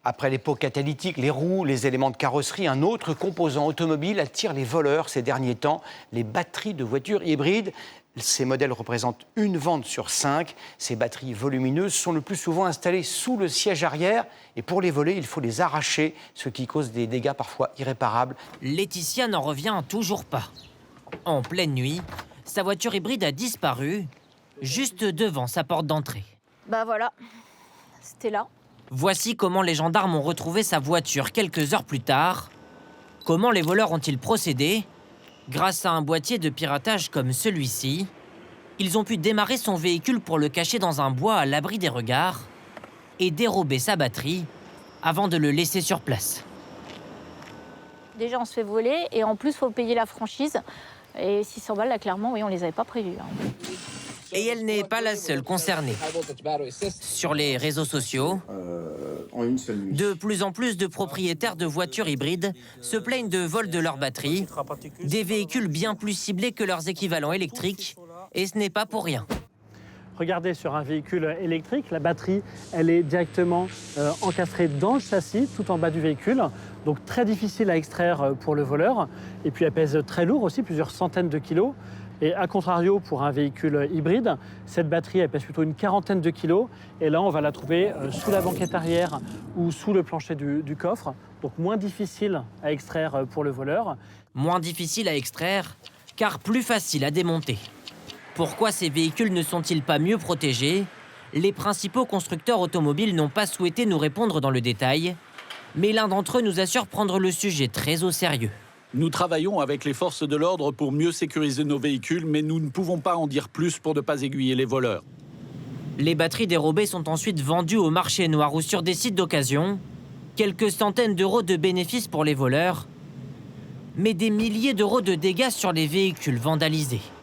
Après les pots catalytiques, les roues, les éléments de carrosserie, un autre composant automobile attire les voleurs ces derniers temps, les batteries de voitures hybrides. Ces modèles représentent une vente sur 5. Ces batteries volumineuses sont le plus souvent installées sous le siège arrière. Et pour les voler, il faut les arracher, ce qui cause des dégâts parfois irréparables. Laetitia n'en revient toujours pas. En pleine nuit, sa voiture hybride a disparu, juste devant sa porte d'entrée. Bah voilà, c'était là. Voici comment les gendarmes ont retrouvé sa voiture quelques heures plus tard. Comment les voleurs ont-ils procédé? Grâce à un boîtier de piratage comme celui-ci, ils ont pu démarrer son véhicule pour le cacher dans un bois à l'abri des regards et dérober sa batterie avant de le laisser sur place. Déjà, on se fait voler et en plus, il faut payer la franchise. Et 600 balles, là, clairement, oui, on les avait pas prévues. Et elle n'est pas la seule concernée. Sur les réseaux sociaux, de plus en plus de propriétaires de voitures hybrides se plaignent de vol de leurs batteries, des véhicules bien plus ciblés que leurs équivalents électriques, et ce n'est pas pour rien. Regardez, sur un véhicule électrique, la batterie, elle est directement encastrée dans le châssis, tout en bas du véhicule. Donc très difficile à extraire pour le voleur. Et puis elle pèse très lourd aussi, plusieurs centaines de kilos. Et à contrario, pour un véhicule hybride, cette batterie, elle pèse plutôt une quarantaine de kilos. Et là, on va la trouver sous la banquette arrière ou sous le plancher du coffre. Donc moins difficile à extraire pour le voleur. Moins difficile à extraire, car plus facile à démonter. Pourquoi ces véhicules ne sont-ils pas mieux protégés? Les principaux constructeurs automobiles n'ont pas souhaité nous répondre dans le détail, mais l'un d'entre eux nous assure prendre le sujet très au sérieux. Nous travaillons avec les forces de l'ordre pour mieux sécuriser nos véhicules, mais nous ne pouvons pas en dire plus pour ne pas aiguiller les voleurs. Les batteries dérobées sont ensuite vendues au marché noir ou sur des sites d'occasion. Quelques centaines d'euros de bénéfices pour les voleurs, mais des milliers d'euros de dégâts sur les véhicules vandalisés.